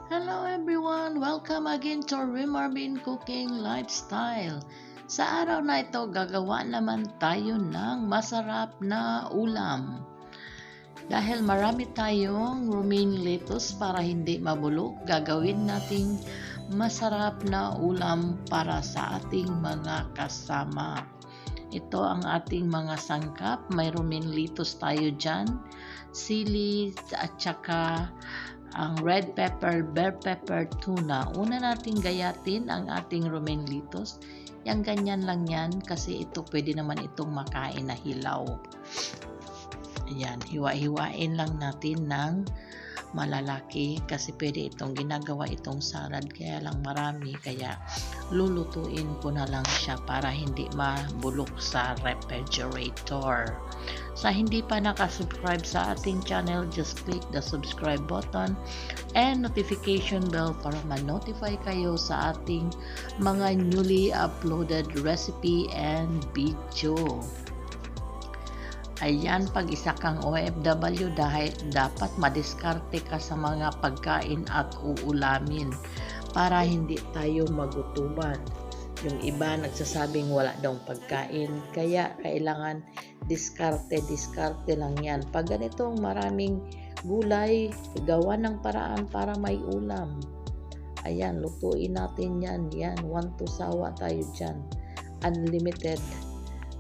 Hello everyone! Welcome again to Rimarvin Cooking Lifestyle. Sa araw na ito, gagawa naman tayo ng masarap na ulam. Dahil marami tayong romaine lettuce para hindi mabulok, gagawin nating masarap na ulam para sa ating mga kasama. Ito ang ating mga sangkap. May romaine lettuce tayo dyan, sili at saka ang red pepper, bell pepper, tuna. Una nating gayatin ang ating romaine lettuce. Yang ganyan lang yan kasi ito pwede naman itong makain na hilaw. Ayan, hiwa-hiwain lang natin ng malalaki kasi pwede itong ginagawa itong salad kaya lang marami kaya lulutuin ko na lang siya para hindi mabulok sa refrigerator. Sa hindi pa nakasubscribe sa ating channel, just click the subscribe button and notification bell para ma-notify kayo sa ating mga newly uploaded recipe and video. Ayan, pag isa kang OFW dahil dapat madiskarte ka sa mga pagkain at uulamin para hindi tayo magutuban. Yung iba nagsasabing wala daw pagkain, kaya kailangan diskarte lang yan. Pag ganitong maraming gulay, gawa ng paraan para may ulam. Ayan, lutuin natin yan. Yan, 1-2 sawa tayo dyan. Unlimited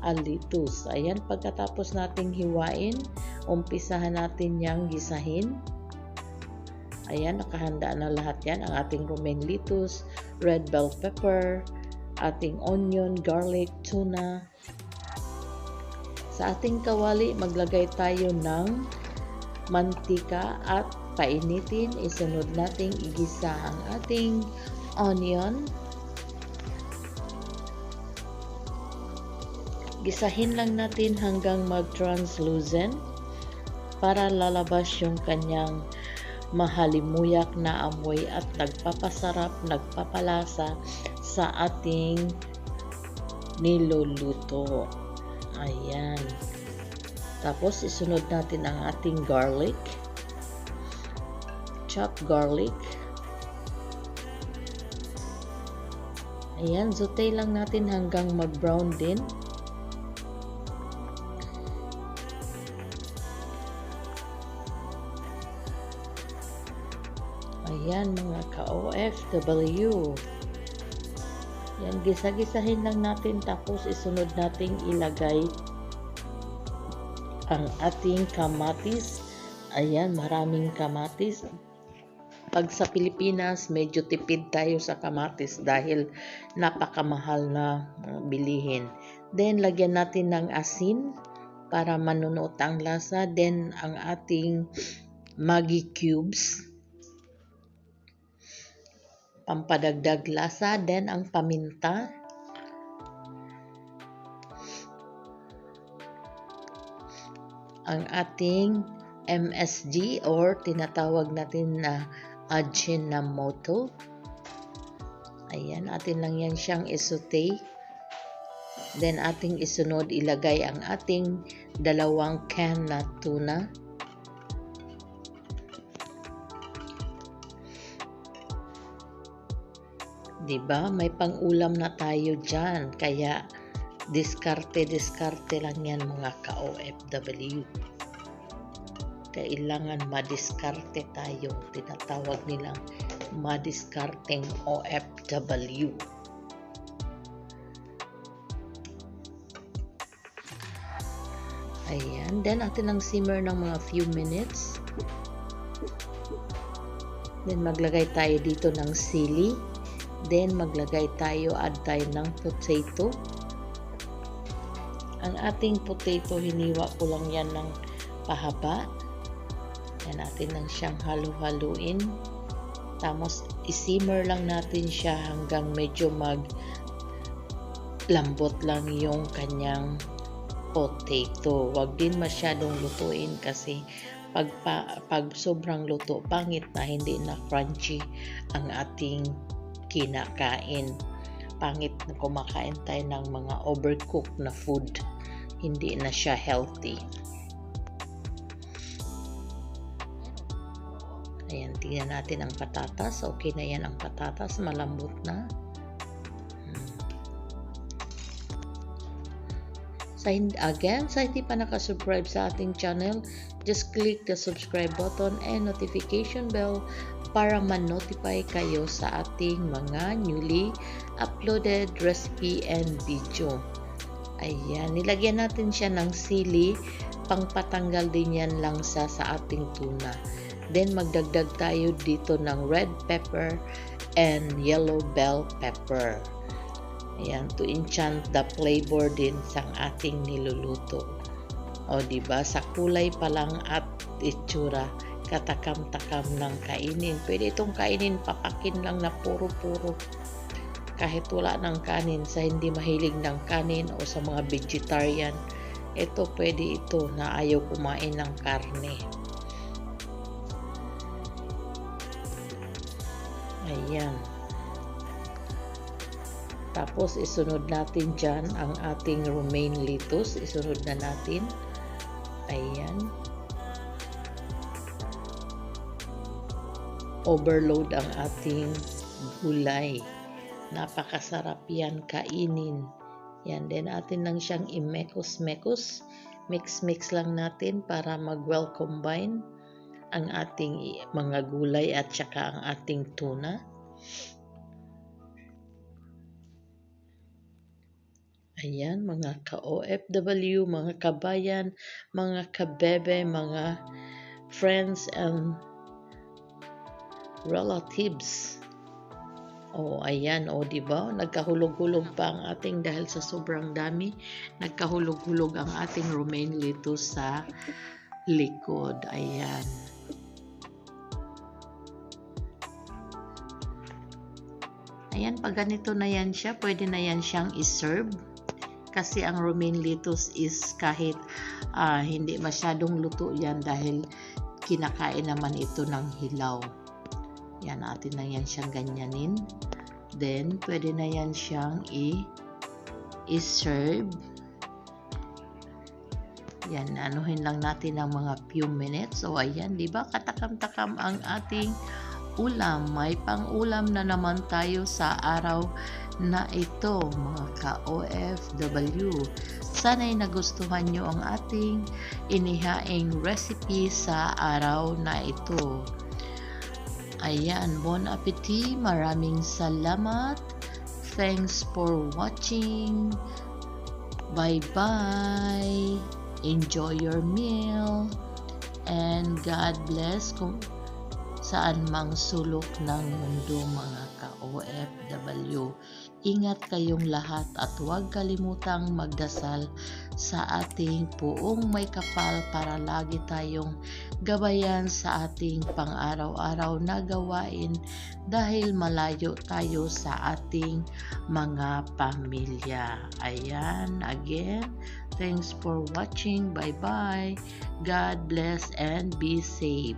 lettuce. Ayan, pagkatapos nating hiwain, umpisahan natin yang gisahin. Ayan, nakahanda na lahat yan. Ang ating romaine lettuce, red bell pepper, ating onion, garlic, tuna. Sa ating kawali, maglagay tayo ng mantika at painitin. Isunod nating igisa ang ating onion. Gisahin lang natin hanggang mag-translucent para lalabas yung kanyang mahalimuyak na amoy at nagpapasarap, nagpapalasa sa ating niluluto. Ayan. Tapos isunod natin ang ating garlic. Chopped garlic. Ayan, saute lang natin hanggang mag-brown din. Ayan mga ka-OFW. Yan, gisa-gisahin lang natin tapos isunod nating ilagay ang ating kamatis. Ayan, maraming kamatis. Pag sa Pilipinas, medyo tipid tayo sa kamatis dahil napakamahal na bilihin. Then, lagyan natin ng asin para manunuot ang lasa. Then, ang ating Maggi cubes. Pampadagdag lasa, then ang paminta. Ang ating MSG or tinatawag natin na Ajinomoto. Ayan, atin lang yan siyang isote. Then ating isunod ilagay ang ating 2 can na tuna. Diba? May pang-ulam na tayo dyan. Kaya, diskarte lang yan mga ka-OFW. Kailangan madiskarte tayo. Tinatawag nilang madiskarteng OFW. Ayan. Then, atin ang simmer ng mga few minutes. Then, maglagay tayo dito ng sili. Then, maglagay tayo, add tayo ng potato. Ang ating potato, hiniwa ko lang yan ng pahaba. Yan, natin lang siyang halu-haluin. Tapos, isimmer lang natin siya hanggang medyo lambot lang yung kanyang potato. Huwag din masyadong lutuin kasi pag sobrang luto, pangit na, hindi na crunchy ang ating kinakain. Pangit na kumakain tayo ng mga overcooked na food. Hindi na siya healthy. Ayan, tingnan natin ang patatas. Okay na yan ang patatas, malambot na. Again, sa hindi pa nakasubscribe sa ating channel, just click the subscribe button and notification bell para ma-notify kayo sa ating mga newly uploaded recipe and video. Ayan, nilagyan natin siya ng sili, pangpatanggal din yan lang sa ating tuna. Then magdagdag tayo dito ng red pepper and yellow bell pepper. Ayan, to enchant the flavor din sa ating niluluto. O diba, sa kulay pa lang at itsura, katakam-takam ng kainin. Pwede itong kainin, papakin lang na puro-puro. Kahit wala ng kanin, sa hindi mahilig ng kanin o sa mga vegetarian, ito pwede ito na ayaw kumain ng karne. Ayan. Tapos isunod natin dyan ang ating romaine lettuce. Isunod na natin. Ayan. Overload ang ating gulay. Napakasarap yan kainin. Yan, then atin lang siyang i-mekos-mekos. Mix-mix lang natin para mag-well combine ang ating mga gulay at saka ang ating tuna. Ayan, mga ka-OFW, mga kabayan, mga kabebe, mga friends and relatives. O, ayan, o, diba? Nagkahulog-hulog pa ang ating, dahil sa sobrang dami, nagkahulog-hulog ang ating romaine lettuce sa likod. Ayan. Ayan, pag ganito na yan siya, pwede na yan siyang iserve. Kasi ang romaine lettuce is kahit hindi masyadong luto yan dahil kinakain naman ito ng hilaw. Yan, atin na yan siyang ganyanin. Then, pwede na yan siyang i-serve. Yan, anuhin lang natin ng mga few minutes. So, ayan, di ba? Katakam-takam ang ating ulam. May pang-ulam na naman tayo sa araw na ito, mga ka-OFW. Sana'y nagustuhan nyo ang ating inihaing recipe sa araw na ito. Ayan, bon appetit. Maraming salamat. Thanks for watching. Bye-bye. Enjoy your meal. And God bless kung saan mang sulok ng mundo, mga ka-OFW. Ingat kayong lahat at huwag kalimutang magdasal sa ating Poong May Kapal para lagi tayong gabayan sa ating pang-araw-araw na gawain dahil malayo tayo sa ating mga pamilya. Ayan, again, thanks for watching. Bye-bye. God bless and be safe.